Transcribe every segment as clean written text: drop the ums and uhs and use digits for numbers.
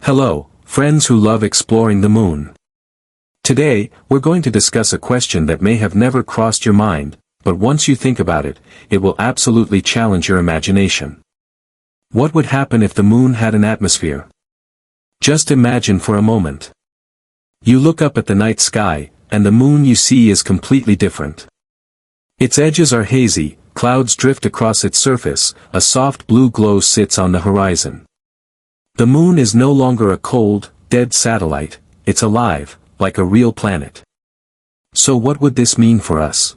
Hello, friends who love exploring the moon. Today, we're going to discuss a question that may have never crossed your mind, but once you think about it, it will absolutely challenge your imagination. What would happen if the moon had an atmosphere? Just imagine for a moment. You look up at the night sky, and the moon you see is completely different. Its edges are hazy, clouds drift across its surface, a soft blue glow sits on the horizon. The moon is no longer a cold, dead satellite, it's alive, like a real planet. So what would this mean for us?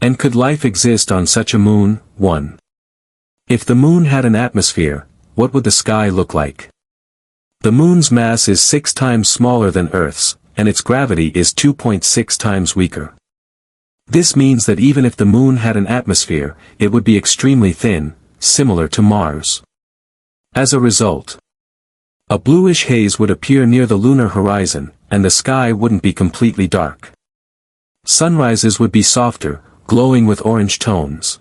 And could life exist on such a moon? 1. If the moon had an atmosphere, what would the sky look like? The moon's mass is 6 times smaller than Earth's, and its gravity is 2.6 times weaker. This means that even if the moon had an atmosphere, it would be extremely thin, similar to Mars. As a result, a bluish haze would appear near the lunar horizon, and the sky wouldn't be completely dark. Sunrises would be softer, glowing with orange tones.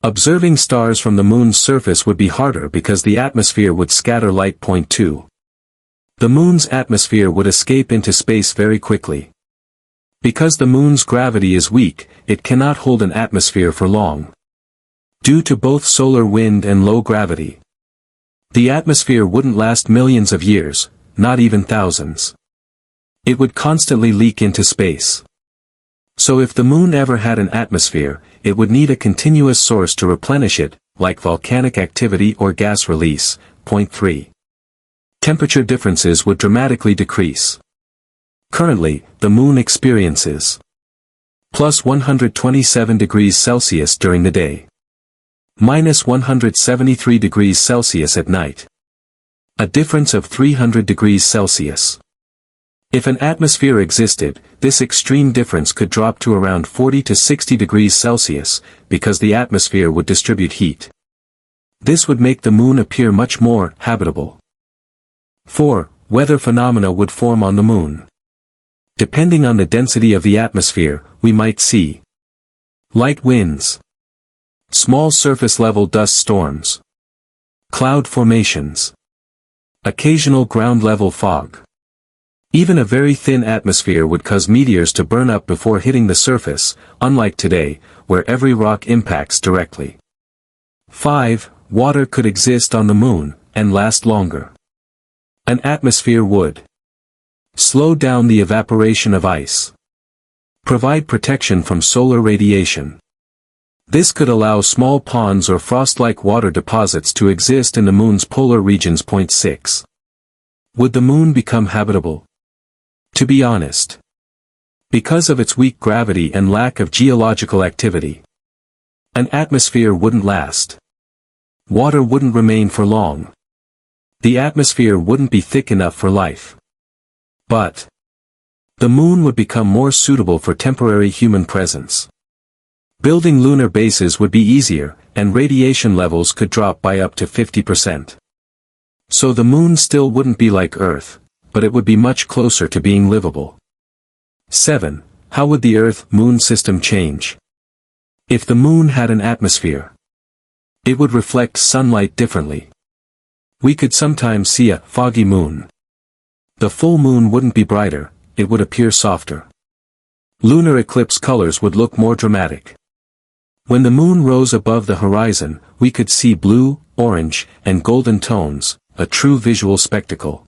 Observing stars from the moon's surface would be harder because the atmosphere would scatter light. 2. The moon's atmosphere would escape into space very quickly. Because the moon's gravity is weak, it cannot hold an atmosphere for long. Due to both solar wind and low gravity, the atmosphere wouldn't last millions of years, not even thousands. It would constantly leak into space. So if the moon ever had an atmosphere, it would need a continuous source to replenish it, like volcanic activity or gas release. 3. Temperature differences would dramatically decrease. Currently, the moon experiences plus 127 degrees Celsius during the day, minus 173 degrees Celsius at night. A difference of 300 degrees Celsius. If an atmosphere existed, this extreme difference could drop to around 40 to 60 degrees Celsius, because the atmosphere would distribute heat. This would make the moon appear much more habitable. 4. Weather phenomena would form on the moon. Depending on the density of the atmosphere, we might see light winds, small surface-level dust storms, cloud formations, occasional ground-level fog. Even a very thin atmosphere would cause meteors to burn up before hitting the surface, unlike today, where every rock impacts directly. 5. Water could exist on the moon, and last longer. An atmosphere would slow down the evaporation of ice, provide protection from solar radiation. This could allow small ponds or frost-like water deposits to exist in the moon's polar regions. 6. Would the moon become habitable? To be honest, because of its weak gravity and lack of geological activity, an atmosphere wouldn't last. Water wouldn't remain for long. The atmosphere wouldn't be thick enough for life. But the moon would become more suitable for temporary human presence. Building lunar bases would be easier, and radiation levels could drop by up to 50%. So the moon still wouldn't be like Earth, but it would be much closer to being livable. 7. How would the Earth-Moon system change? If the moon had an atmosphere, it would reflect sunlight differently. We could sometimes see a foggy moon. The full moon wouldn't be brighter, it would appear softer. Lunar eclipse colors would look more dramatic. When the moon rose above the horizon, we could see blue, orange, and golden tones, a true visual spectacle.